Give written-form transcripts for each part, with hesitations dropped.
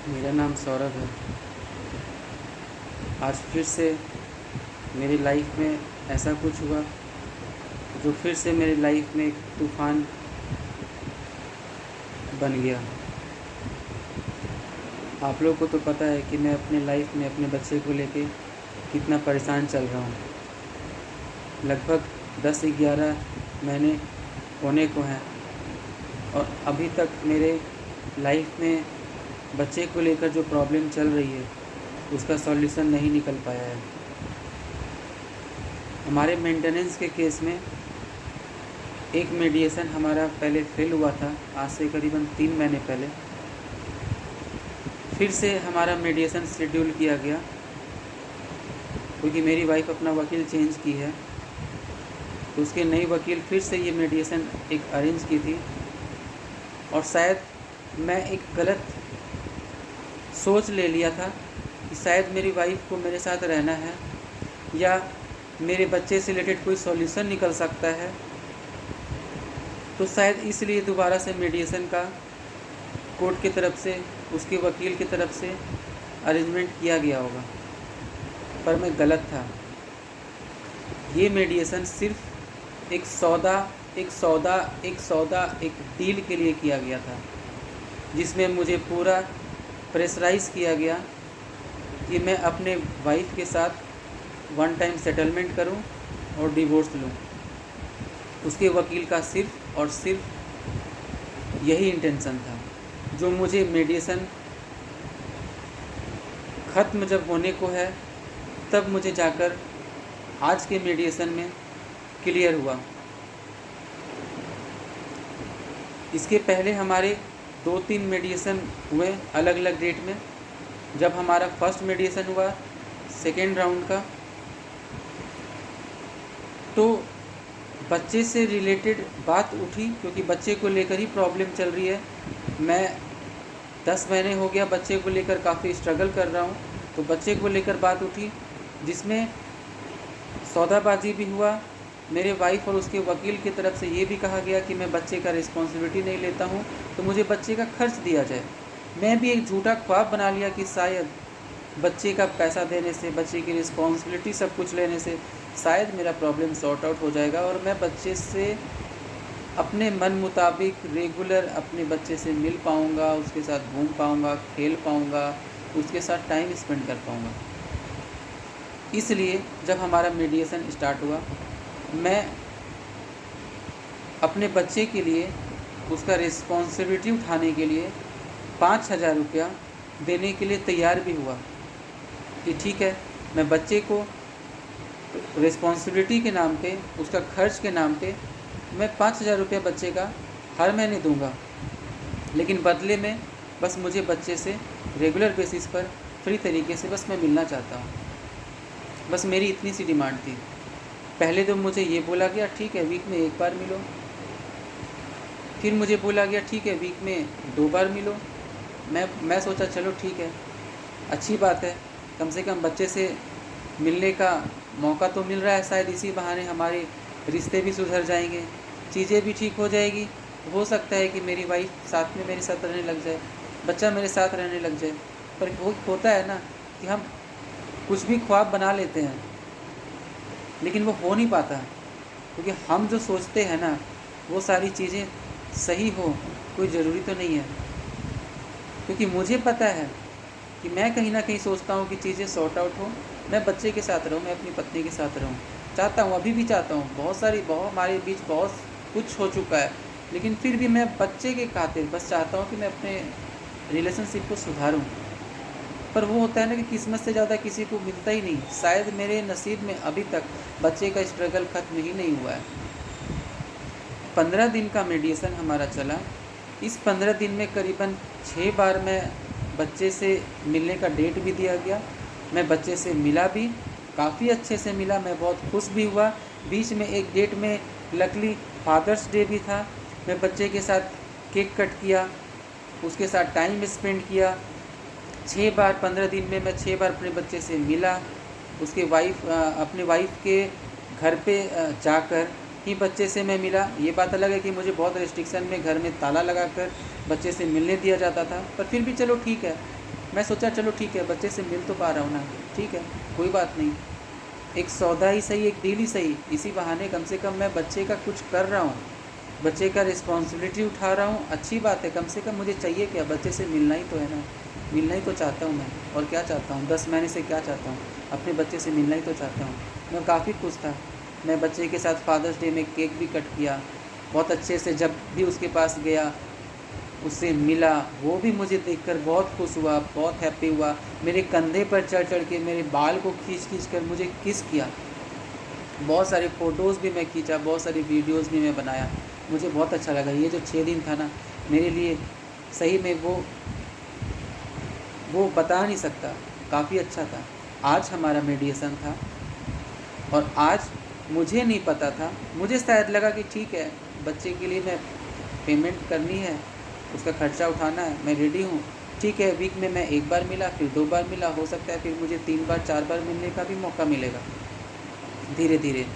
मेरा नाम सौरभ है। आज फिर से मेरी लाइफ में ऐसा कुछ हुआ जो फिर से मेरी लाइफ में एक तूफ़ान बन गया। आप लोगों को तो पता है कि मैं अपने लाइफ में अपने बच्चे को लेके कितना परेशान चल रहा हूँ। लगभग 10-11 महीने होने को हैं और अभी तक मेरे लाइफ में बच्चे को लेकर जो प्रॉब्लम चल रही है उसका सॉल्यूशन नहीं निकल पाया है। हमारे मेंटेनेंस के केस में एक मीडिएशन हमारा पहले फेल हुआ था, आज से करीबन 3 महीने पहले। फिर से हमारा मीडिएशन शेड्यूल किया गया क्योंकि मेरी वाइफ अपना वकील चेंज की है, तो उसके नई वकील फिर से ये मीडिएशन एक अरेंज की थी। और शायद मैं एक गलत सोच ले लिया था कि शायद मेरी वाइफ को मेरे साथ रहना है या मेरे बच्चे से रिलेटेड कोई सॉल्यूशन निकल सकता है, तो शायद इसलिए दोबारा से मीडिएशन का कोर्ट की तरफ से, उसके वकील की तरफ से अरेंजमेंट किया गया होगा। पर मैं गलत था। ये मीडिएशन सिर्फ एक डील के लिए किया गया था, जिसमें मुझे पूरा प्रेशराइज़ किया गया कि मैं अपने वाइफ के साथ वन टाइम सेटलमेंट करूं और डिवोर्स लूं। उसके वकील का सिर्फ और सिर्फ यही इंटेंशन था। जो मुझे मीडिएशन ख़त्म जब होने को है तब मुझे जाकर आज के मीडिएशन में क्लियर हुआ। इसके पहले हमारे 2-3 मीडिएशन हुए अलग अलग डेट में। जब हमारा फर्स्ट मीडिएशन हुआ सेकेंड राउंड का, तो बच्चे से रिलेटेड बात उठी क्योंकि बच्चे को लेकर ही प्रॉब्लम चल रही है। मैं 10 महीने हो गया बच्चे को लेकर काफ़ी स्ट्रगल कर रहा हूँ, तो बच्चे को लेकर बात उठी जिसमें सौदाबाजी भी हुआ। मेरे वाइफ और उसके वकील की तरफ से ये भी कहा गया कि मैं बच्चे का रिस्पॉन्सिबिलिटी नहीं लेता हूँ, तो मुझे बच्चे का खर्च दिया जाए। मैं भी एक झूठा ख्वाब बना लिया कि शायद बच्चे का पैसा देने से, बच्चे की रिस्पॉन्सिबिलिटी सब कुछ लेने से शायद मेरा प्रॉब्लम सॉर्ट आउट हो जाएगा और मैं बच्चे से अपने मन मुताबिक रेगुलर अपने बच्चे से मिल पाऊँगा, उसके साथ घूम पाऊँगा, खेल पाऊँगा, उसके साथ टाइम स्पेंड कर पाऊँगा। इसलिए जब हमारा मीडिएशन स्टार्ट हुआ, मैं अपने बच्चे के लिए उसका रिस्पॉन्सिबिलिटी उठाने के लिए 5,000 रुपया देने के लिए तैयार भी हुआ कि ठीक है, मैं बच्चे को रिस्पॉन्सिबिलिटी के नाम पे, उसका खर्च के नाम पे मैं 5,000 रुपया बच्चे का हर महीने दूंगा, लेकिन बदले में बस मुझे बच्चे से रेगुलर बेसिस पर फ्री तरीके से बस मैं मिलना चाहता हूँ। बस मेरी इतनी सी डिमांड थी। पहले तो मुझे ये बोला गया ठीक है वीक में 1 बार मिलो, फिर मुझे बोला गया ठीक है वीक में 2 बार मिलो। मैं सोचा चलो ठीक है, अच्छी बात है, कम से कम बच्चे से मिलने का मौका तो मिल रहा है, शायद इसी बहाने हमारे रिश्ते भी सुधर जाएंगे, चीज़ें भी ठीक हो जाएगी। हो सकता है कि मेरी वाइफ साथ में मेरे साथ रहने लग जाए, बच्चा मेरे साथ रहने लग जाए। पर वो होता है ना कि हम कुछ भी ख्वाब बना लेते हैं लेकिन वो हो नहीं पाता, क्योंकि हम जो सोचते हैं ना वो सारी चीज़ें सही हो कोई ज़रूरी तो नहीं है। क्योंकि मुझे पता है कि मैं कहीं ना कहीं सोचता हूँ कि चीज़ें सॉर्ट आउट हो, मैं बच्चे के साथ रहूँ, मैं अपनी पत्नी के साथ रहूँ, चाहता हूँ, अभी भी चाहता हूँ। बहुत हमारे बीच बहुत कुछ हो चुका है, लेकिन फिर भी मैं बच्चे के खातिर बस चाहता हूँ कि मैं अपने रिलेशनशिप को सुधारूँ। पर वो होता है ना कि किस्मत से ज़्यादा किसी को मिलता ही नहीं। शायद मेरे नसीब में अभी तक बच्चे का स्ट्रगल ख़त्म ही नहीं हुआ है। 15 दिन का मीडिएशन हमारा चला। इस 15 दिन में करीबन 6 बार मैं बच्चे से मिलने का डेट भी दिया गया। मैं बच्चे से मिला भी, काफ़ी अच्छे से मिला, मैं बहुत खुश भी हुआ। बीच में एक डेट में लकली फादर्स डे भी था। मैं बच्चे के साथ केक कट किया, उसके साथ टाइम स्पेंड किया। 6 बार 15 दिन में मैं 6 बार अपने बच्चे से मिला। उसके अपने वाइफ के घर पे जाकर ही बच्चे से मैं मिला। ये बात अलग है कि मुझे बहुत रिस्ट्रिक्शन में घर में ताला लगाकर बच्चे से मिलने दिया जाता था, पर फिर भी चलो ठीक है, मैं सोचा चलो ठीक है, बच्चे से मिल तो पा रहा हूँ ना, ठीक है कोई बात नहीं, एक सौदा ही सही, एक डील ही सही, इसी बहाने कम से कम मैं बच्चे का कुछ कर रहा हूँ, बच्चे का रिस्पॉन्सिबिलिटी उठा रहा हूँ, अच्छी बात है। कम से कम मुझे चाहिए क्या, बच्चे से मिलना ही तो है ना, मिलना ही तो चाहता हूँ मैं। और क्या चाहता हूँ, 10 महीने से क्या चाहता हूँ, अपने बच्चे से मिलना ही तो चाहता हूँ। मैं काफ़ी खुश था। मैं बच्चे के साथ फादर्स डे में केक भी कट किया बहुत अच्छे से। जब भी उसके पास गया, उससे मिला, वो भी मुझे देखकर बहुत खुश हुआ, बहुत हैप्पी हुआ। मेरे कंधे पर चढ़ चढ़ के मेरे बाल को खींच खींच कर मुझे किस किया। बहुत सारे फ़ोटोज़ भी मैं खींचा, बहुत सारी वीडियोज़ भी मैं बनाया। मुझे बहुत अच्छा लगा। ये जो 6 दिन था ना, मेरे लिए सही में वो बता नहीं सकता, काफ़ी अच्छा था। आज हमारा मेडिएशन था और आज मुझे नहीं पता था, मुझे शायद लगा कि ठीक है, बच्चे के लिए मैं पेमेंट करनी है, उसका खर्चा उठाना है, मैं रेडी हूँ, ठीक है। वीक में मैं 1 बार मिला, फिर 2 बार मिला, हो सकता है फिर मुझे 3 बार 4 बार मिलने का भी मौका मिलेगा। धीरे धीरे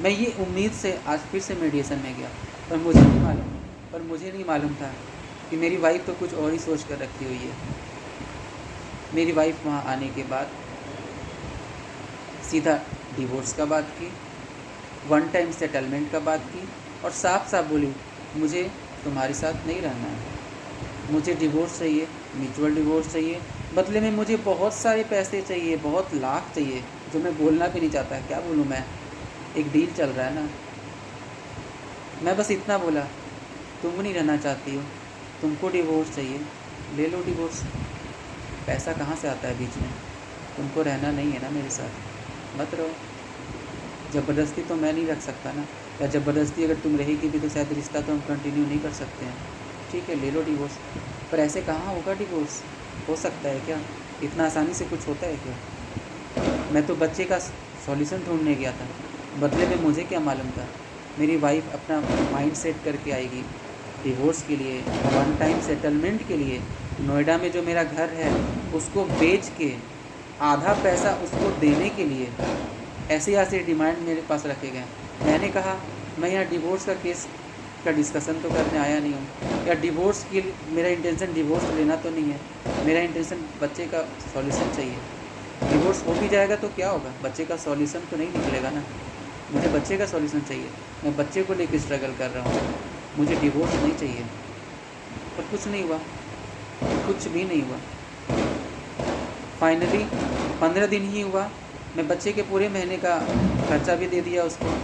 मैं ये उम्मीद से आज फिर से मेडिएशन में गया, पर मुझे नहीं मालूम था कि मेरी वाइफ तो कुछ और ही सोच कर रखी हुई है। मेरी वाइफ वहाँ आने के बाद सीधा डिवोर्स का बात की, 1 टाइम सेटलमेंट का बात की और साफ साफ बोली मुझे तुम्हारे साथ नहीं रहना है, मुझे डिवोर्स चाहिए, म्यूचुअल डिवोर्स चाहिए। बदले में मुझे बहुत सारे पैसे चाहिए, बहुत लाख चाहिए, जो मैं बोलना भी नहीं चाहता। क्या बोलूँ मैं, एक डील चल रहा है ना। मैं बस इतना बोला, तुम नहीं रहना चाहती हो, तुमको डिवोर्स चाहिए, ले लो डिवोर्स। पैसा कहाँ से आता है बीच में, तुमको रहना नहीं है ना मेरे साथ, मत रहो। ज़बरदस्ती तो मैं नहीं रख सकता ना, या ज़बरदस्ती अगर तुम रहेगी भी तो शायद रिश्ता तो हम कंटिन्यू नहीं कर सकते हैं। ठीक है, ले लो डिवोर्स। पर ऐसे कहाँ होगा डिवोर्स, हो सकता है क्या, इतना आसानी से कुछ होता है क्या। मैं तो बच्चे का सॉल्यूशन ढूंढने गया था, बदले में मुझे क्या मालूम था मेरी वाइफ अपना माइंड सेट करके आएगी डिवोर्स के लिए, 1 टाइम सेटलमेंट के लिए। नोएडा में जो मेरा घर है उसको बेच के आधा पैसा उसको देने के लिए ऐसे डिमांड मेरे पास रखे गए। मैंने कहा मैं यहाँ डिवोर्स का केस का डिस्कशन तो करने आया नहीं हूँ, या डिवोर्स की मेरा इंटेंशन डिवोर्स लेना तो नहीं है, मेरा इंटेंशन बच्चे का सॉल्यूशन चाहिए। डिवोर्स हो भी जाएगा तो क्या होगा, बच्चे का सॉल्यूशन तो नहीं निकलेगा ना। मुझे बच्चे का सॉल्यूशन चाहिए, मैं बच्चे को लेकर स्ट्रगल कर रहा हूँ, मुझे डिवोर्स नहीं चाहिए। पर कुछ नहीं हुआ, कुछ भी नहीं हुआ। फाइनली 15 दिन ही हुआ, मैं बच्चे के पूरे महीने का खर्चा भी दे दिया उसको।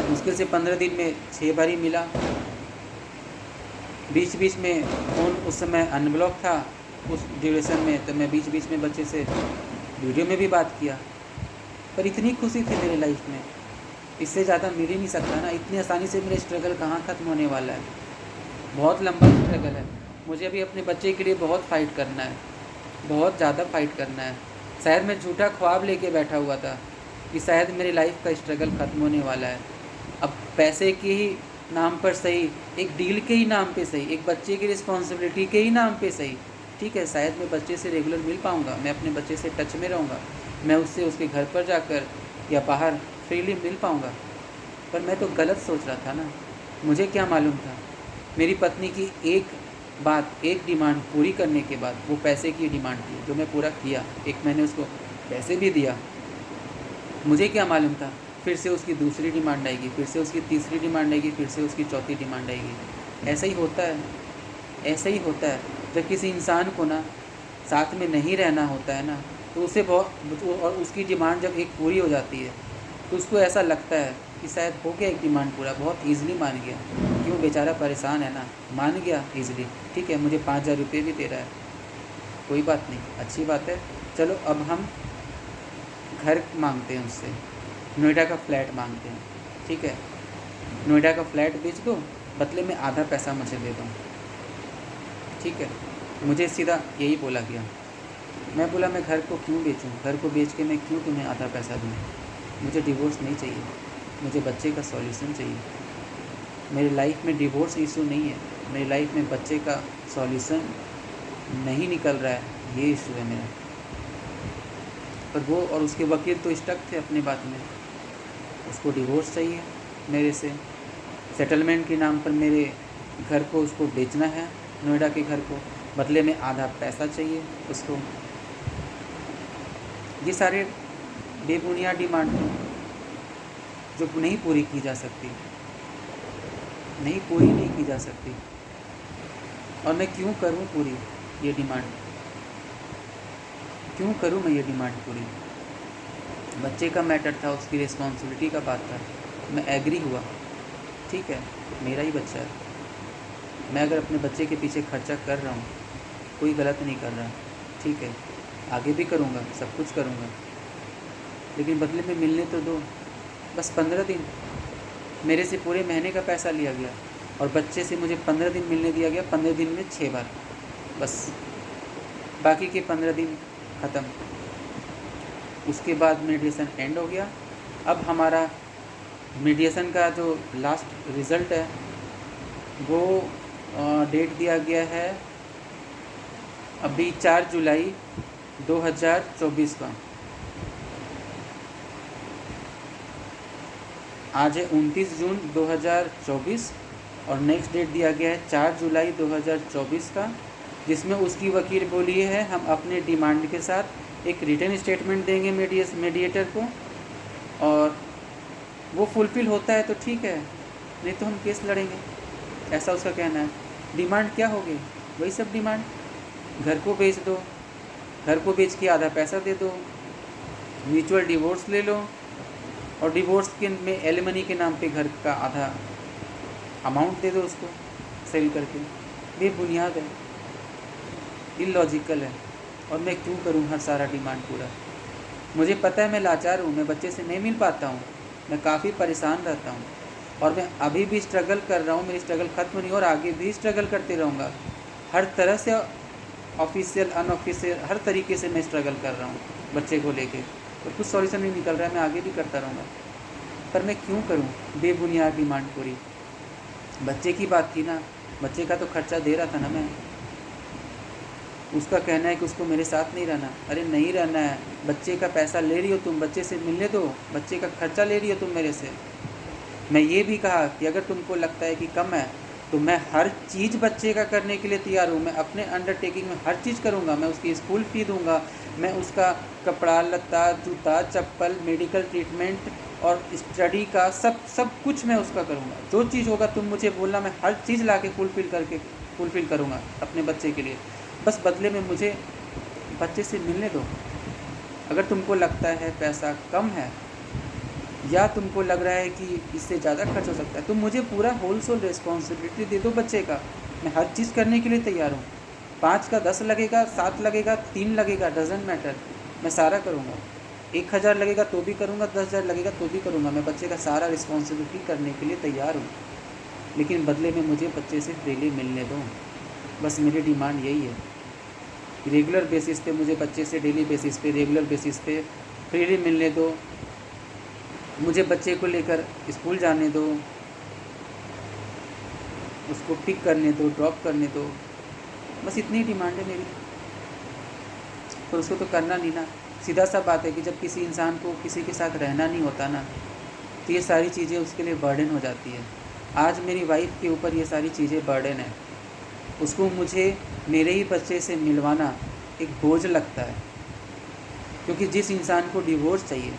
मुश्किल से 15 दिन में 6 बार ही मिला। बीच बीच में फ़ोन उस समय अनब्लॉक था उस ड्यूरेशन में, तो मैं बीच बीच में बच्चे से वीडियो में भी बात किया। पर इतनी खुशी थी मेरी लाइफ में, इससे ज़्यादा मिल ही नहीं सकता ना। इतनी आसानी से मेरा स्ट्रगल कहाँ ख़त्म होने वाला है, बहुत लंबा स्ट्रगल है। मुझे अभी अपने बच्चे के लिए बहुत फ़ाइट करना है, बहुत ज़्यादा फ़ाइट करना है। शायद मैं झूठा ख्वाब लेके बैठा हुआ था कि शायद मेरी लाइफ का स्ट्रगल ख़त्म होने वाला है। अब पैसे के ही नाम पर सही, एक डील के ही नाम पे सही, एक बच्चे की रिस्पॉन्सिबिलिटी के ही नाम पे सही, ठीक है शायद मैं बच्चे से रेगुलर मिल पाऊँगा, मैं अपने बच्चे से टच में रहूँगा, मैं उससे उसके घर पर जाकर या बाहर फ्रीली मिल पाऊँगा। पर मैं तो गलत सोच रहा था ना, मुझे क्या मालूम था मेरी पत्नी की एक बात, एक डिमांड पूरी करने के बाद, वो पैसे की डिमांड थी जो मैं पूरा किया। एक मैंने उसको पैसे भी दिया, मुझे क्या मालूम था फिर से उसकी दूसरी डिमांड आएगी, फिर से उसकी तीसरी डिमांड आएगी, फिर से उसकी चौथी डिमांड आएगी। ऐसा ही होता है, ऐसा ही होता है। जब किसी इंसान को ना साथ में नहीं रहना होता है ना, तो उसे बहुत, और उसकी डिमांड जब एक पूरी हो जाती है तो उसको ऐसा लगता है कि शायद हो गया एक डिमांड पूरा, बहुत ईज़िली मान गया। क्यों, बेचारा परेशान है ना, मान गया ईज़िली। ठीक है, मुझे 5,000 रुपये भी दे रहा है, कोई बात नहीं, अच्छी बात है। चलो अब हम घर मांगते हैं उससे, नोएडा का फ्लैट मांगते हैं। ठीक है, नोएडा का फ्लैट बेच दो, बदले में आधा पैसा मुझे दे दो। ठीक है, मुझे सीधा यही बोला गया। मैं बोला मैं घर को क्यों बेचूं, घर को बेच के मैं क्यों तुम्हें आधा पैसा दूं। मुझे डिवोर्स नहीं चाहिए, मुझे बच्चे का सॉल्यूशन चाहिए। मेरी लाइफ में डिवोर्स इशू नहीं है, मेरी लाइफ में बच्चे का सॉल्यूशन नहीं निकल रहा है, ये इशू है मेरा। पर वो और उसके वकील तो स्टक थे अपनी बात में, उसको डिवोर्स चाहिए मेरे से। सेटलमेंट के नाम पर मेरे घर को उसको बेचना है, नोएडा के घर को। बदले में आधा पैसा चाहिए उसको। ये सारे बेबुनियाद डिमांड जो नहीं पूरी की जा सकती, नहीं की जा सकती। और मैं क्यों करूं पूरी ये डिमांड, क्यों करूं मैं ये डिमांड पूरी? बच्चे का मैटर था, उसकी रिस्पॉन्सिबिलिटी का बात था, मैं एग्री हुआ, ठीक है, मेरा ही बच्चा है। मैं अगर अपने बच्चे के पीछे खर्चा कर रहा हूँ, कोई गलत नहीं कर रहा, ठीक है, आगे भी करूँगा, सब कुछ करूँगा, लेकिन बदले में मिलने तो दो। बस 15 दिन मेरे से पूरे महीने का पैसा लिया गया और बच्चे से मुझे 15 दिन मिलने दिया गया, 15 दिन में 6 बार, बस बाकी के 15 दिन ख़त्म। उसके बाद मीडिएशन एंड हो गया। अब हमारा मीडिएशन का जो लास्ट रिज़ल्ट है वो डेट दिया गया है अभी 4 जुलाई 2024 का। आज है 29 जून 2024 और नेक्स्ट डेट दिया गया है 4 जुलाई 2024 का, जिसमें उसकी वकील बोली है हम अपने डिमांड के साथ एक रिटन स्टेटमेंट देंगे मीडिएटर को, और वो फुलफ़िल होता है तो ठीक है, नहीं तो हम केस लड़ेंगे, ऐसा उसका कहना है। डिमांड क्या होगी? वही सब डिमांड, घर को बेच दो, घर को बेच के आधा पैसा दे दो, म्यूचुअल डिवोर्स ले लो और डिवोर्स के में एलिमनी के नाम पे घर का आधा अमाउंट दे दो उसको सेल करके। बेबुनियाद है, इलॉजिकल है, और मैं क्यों करूं हर सारा डिमांड पूरा? मुझे पता है मैं लाचार हूँ, मैं बच्चे से नहीं मिल पाता हूँ, मैं काफ़ी परेशान रहता हूँ और मैं अभी भी स्ट्रगल कर रहा हूँ, मेरी स्ट्रगल ख़त्म नहीं और आगे भी स्ट्रगल करते रहूँगा। हर तरह से ऑफिशियल अनऑफिशियल हर तरीके से मैं स्ट्रगल कर रहा हूँ बच्चे को लेके, और कुछ सॉल्यूशन नहीं निकल रहा है, मैं आगे भी करता रहूँगा। पर मैं क्यों करूँ बेबुनियाद डिमांड पूरी? बच्चे की बात थी ना, बच्चे का तो खर्चा दे रहा था ना मैं। उसका कहना है कि उसको मेरे साथ नहीं रहना, अरे नहीं रहना है, बच्चे का पैसा ले रही हो तुम, बच्चे से मिलने दो, बच्चे का खर्चा ले रही हो तुम मेरे से। मैं ये भी कहा कि अगर तुमको लगता है कि कम है तो मैं हर चीज़ बच्चे का करने के लिए तैयार हूँ, मैं अपने अंडरटेकिंग में हर चीज़ करूँगा, मैं उसकी स्कूल फ़ी दूँगा, मैं उसका कपड़ा लत्ता जूता चप्पल मेडिकल ट्रीटमेंट और स्टडी का सब कुछ मैं उसका करूँगा। जो चीज़ होगा तुम मुझे बोलना, मैं हर चीज़ ला के फुलफ़िल करूँगा अपने बच्चे के लिए। बस बदले में मुझे बच्चे से मिलने दो। अगर तुमको लगता है पैसा कम है या तुमको लग रहा है कि इससे ज़्यादा खर्च हो सकता है, तुम मुझे पूरा होलसेल रिस्पॉन्सिबिलिटी दे दो बच्चे का, मैं हर चीज़ करने के लिए तैयार हूँ। 5 का 10 लगेगा, 7 लगेगा, 3 लगेगा, डजेंट मैटर, मैं सारा करूँगा। 1000 लगेगा तो भी करूँगा, 10,000 लगेगा तो भी करूँगा, मैं बच्चे का सारा रिस्पॉन्सिबिलिटी करने के लिए तैयार हूँ, लेकिन बदले में मुझे बच्चे से फ्रीली मिलने दो। बस मेरी डिमांड यही है। रेगुलर बेसिस पे मुझे बच्चे से डेली बेसिस पे रेगुलर बेसिस पे फ्रीली मिलने दो, मुझे बच्चे को लेकर स्कूल जाने दो, उसको पिक करने दो, ड्रॉप करने दो, बस इतनी डिमांड है मेरी। पर उसको तो करना नहीं ना। सीधा सा बात है कि जब किसी इंसान को किसी के साथ रहना नहीं होता ना, तो ये सारी चीज़ें उसके लिए बर्डन हो जाती है। आज मेरी वाइफ के ऊपर ये सारी चीज़ें बर्डन है, उसको मुझे मेरे ही बच्चे से मिलवाना एक बोझ लगता है, क्योंकि जिस इंसान को डिवोर्स चाहिए,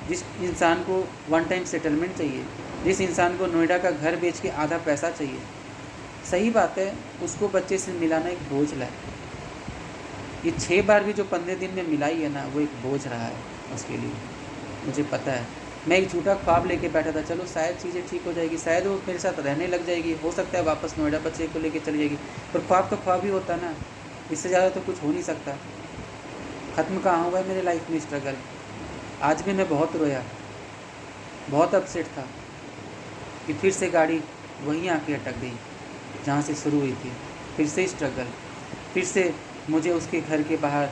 जिस इंसान को वन टाइम सेटलमेंट चाहिए, जिस इंसान को नोएडा का घर बेच के आधा पैसा चाहिए, सही बात है, उसको बच्चे से मिलाना एक बोझ है। ये 6 बार भी जो 15 दिन में मिलाई है ना, वो एक बोझ रहा है उसके लिए, मुझे पता है। मैं एक झूठा ख्वाब लेके बैठा था, चलो शायद चीज़ें ठीक हो जाएगी, शायद वो मेरे साथ रहने लग जाएगी, हो सकता है वापस नोएडा बच्चे को लेके चली जाएगी, पर ख्वाब तो ख्वाब ही होता ना, इससे ज़्यादा तो कुछ हो नहीं सकता। ख़त्म कहाँ हुआ है मेरे लाइफ में स्ट्रगल। आज भी मैं बहुत रोया, बहुत अपसेट था कि फिर से गाड़ी वहीं आके अटक गई जहाँ से शुरू हुई थी। फिर से स्ट्रगल, फिर से मुझे उसके घर के बाहर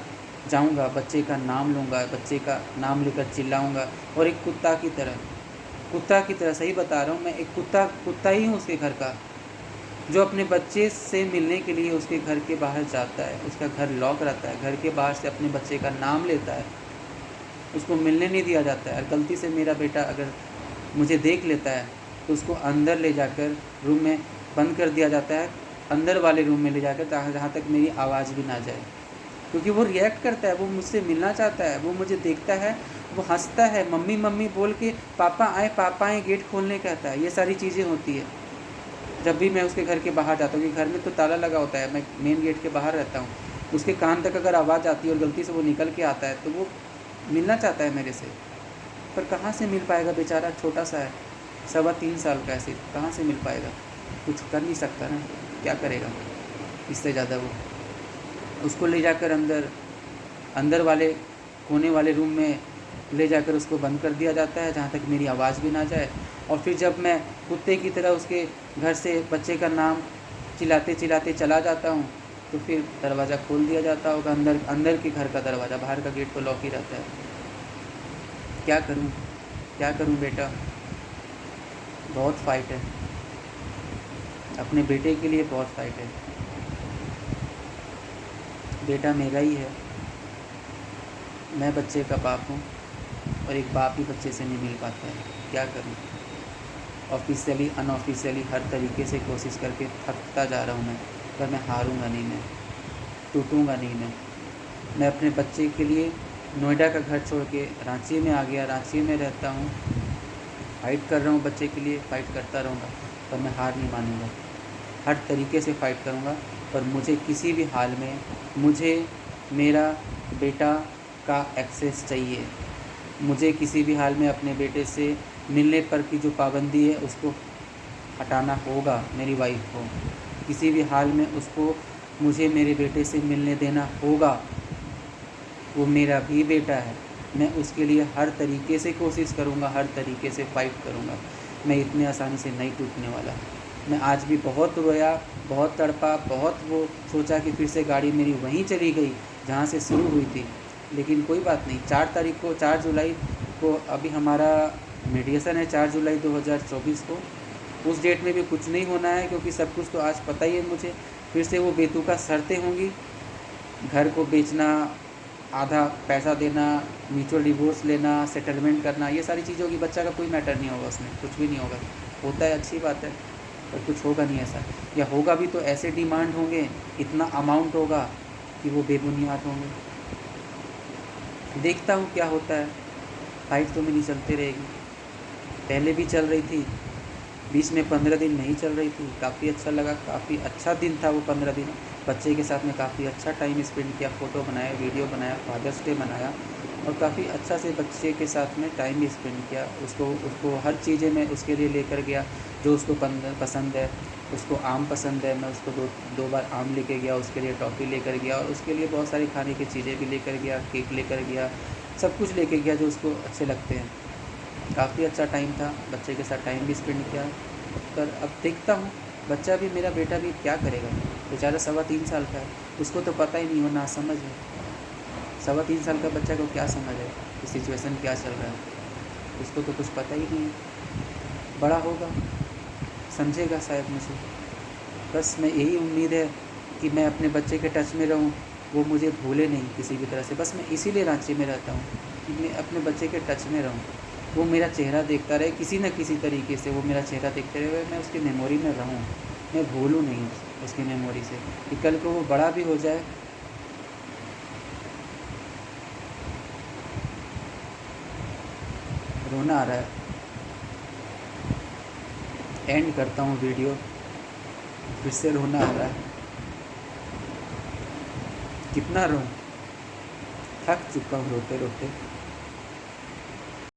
जाऊंगा, बच्चे का नाम लूँगा, बच्चे का नाम लेकर चिल्लाऊंगा, और एक कुत्ता की तरह सही बता रहा हूँ मैं, एक कुत्ता ही हूँ उसके घर का, जो अपने बच्चे से मिलने के लिए उसके घर के बाहर जाता है, उसका घर लॉक रहता है, घर के बाहर से अपने बच्चे का नाम लेता है, उसको मिलने नहीं दिया जाता है। और गलती से मेरा बेटा अगर मुझे देख लेता है तो उसको अंदर ले जाकर रूम में बंद कर दिया जाता है, अंदर वाले रूम में ले जाकर जहाँ तक मेरी आवाज़ भी ना जाए, क्योंकि वो रिएक्ट करता है, वो मुझसे मिलना चाहता है, वो मुझे देखता है, वो हंसता है, मम्मी मम्मी बोल के पापा आए गेट खोलने कहता है। ये सारी चीज़ें होती है जब भी मैं उसके घर के बाहर जाता हूँ, क्योंकि घर में तो ताला लगा होता है, मैं मेन गेट के बाहर रहता हूँ। उसके कान तक अगर आवाज़ आती है और गलती से वो निकल के आता है तो वो मिलना चाहता है मेरे से, पर कहाँ से मिल पाएगा, बेचारा छोटा सा है, 3.25 साल का है, सिर्फ कहाँ से मिल पाएगा, कुछ कर नहीं सकता ना, क्या करेगा इससे ज़्यादा। वो उसको ले जाकर अंदर वाले कोने वाले रूम में ले जाकर उसको बंद कर दिया जाता है, जहाँ तक मेरी आवाज़ भी ना जाए। और फिर जब मैं कुत्ते की तरह उसके घर से बच्चे का नाम चिल्लाते चिल्लाते चला जाता हूँ तो फिर दरवाज़ा खोल दिया जाता होगा, अंदर के घर का दरवाज़ा, बाहर का गेट तो लॉक ही रहता है। क्या करूँ बेटा, बहुत फ़ाइट है, अपने बेटे के लिए बहुत फ़ाइट है। बेटा मेरा ही है, मैं बच्चे का बाप हूँ और एक बाप ही बच्चे से नहीं मिल पाता है, क्या करूँ। ऑफिशियली अनऑफिशियली हर तरीके से कोशिश करके थकता जा रहा हूँ मैं, पर मैं हारूंगा नहीं, मैं टूटूंगा नहीं। मैं अपने बच्चे के लिए नोएडा का घर छोड़ के रांची में आ गया, रांची में रहता हूँ, फ़ाइट कर रहा हूँ बच्चे के लिए, फ़ाइट करता रहूँगा, पर मैं हार नहीं मानूंगा, हर तरीके से फ़ाइट करूँगा। पर मुझे किसी भी हाल में मुझे मेरा बेटा का एक्सेस चाहिए, मुझे किसी भी हाल में अपने बेटे से मिलने पर की जो पाबंदी है उसको हटाना होगा। मेरी वाइफ को किसी भी हाल में उसको मुझे मेरे बेटे से मिलने देना होगा, वो मेरा भी बेटा है, मैं उसके लिए हर तरीके से कोशिश करूँगा, हर तरीके से फ़ाइट करूँगा। मैं इतने आसानी से नहीं टूटने वाला। मैं आज भी बहुत रोया, बहुत तड़पा, बहुत वो सोचा कि फिर से गाड़ी मेरी वहीं चली गई जहाँ से शुरू हुई थी, लेकिन कोई बात नहीं। 4 जुलाई को अभी हमारा मीडिएशन है, 4 जुलाई 2024 को। उस डेट में भी कुछ नहीं होना है, क्योंकि सब कुछ तो आज पता ही है मुझे। फिर से वो बेतुका शर्तें होंगी, घर को बेचना, आधा पैसा देना, म्यूचुअल डिवोर्स लेना, सेटलमेंट करना, ये सारी चीज़ों की। बच्चा का कोई मैटर नहीं होगा उसमें, कुछ भी नहीं होगा। होता है अच्छी बात है, पर कुछ होगा नहीं ऐसा, या होगा भी तो ऐसे डिमांड होंगे, इतना अमाउंट होगा कि वो बेबुनियाद होंगे। देखता हूँ क्या होता है। फाइट तो मेरी चलती रहेगी, पहले भी चल रही थी, बीच में 15 दिन नहीं चल रही थी, काफ़ी अच्छा लगा, काफ़ी अच्छा दिन था वो 15 दिन। बच्चे के साथ में काफ़ी अच्छा टाइम स्पेंड किया, फ़ोटो बनाया, वीडियो बनाया, फादर्स डे मनाया, और काफ़ी अच्छा से बच्चे के साथ में टाइम स्पेंड किया। उसको हर चीज़ें मैं उसके लिए लेकर गया जो उसको पसंद है। उसको आम पसंद है, मैं उसको दो बार आम लेके गया, उसके लिए टॉफ़ी लेकर गया, और उसके लिए बहुत सारी खाने की चीज़ें भी लेकर गया, केक लेकर गया, सब कुछ लेके गया जो उसको अच्छे लगते हैं। काफ़ी अच्छा टाइम था, बच्चे के साथ टाइम भी स्पेंड किया। पर अब देखता हूँ बच्चा भी, मेरा बेटा भी क्या करेगा, बेचारा 3.25 साल का है, उसको तो पता ही नहीं, हो ना समझ है। 3.25 साल का बच्चा को क्या समझ है कि सिचुएशन क्या चल रहा है, उसको तो कुछ पता ही नहीं है। बड़ा होगा, समझेगा शायद मुझे। बस मैं यही उम्मीद है कि मैं अपने बच्चे के टच में रहूँ, वो मुझे भूले नहीं किसी भी तरह से। बस मैं इसीलिए रांची में रहता हूँ कि मैं अपने बच्चे के टच में रहूँ, वो मेरा चेहरा देखता रहे, किसी न किसी तरीके से वो मेरा चेहरा देखते रहे, मैं उसकी मेमोरी में रहूँ, मैं भूलूँ नहीं उसकी मेमोरी से, कि कल को वो बड़ा भी हो जाए रोना आ रहा है। एंड करता हूँ वीडियो, फिर से रोना आ रहा है। कितना रोऊं, थक चुका हूँ रोते रोते।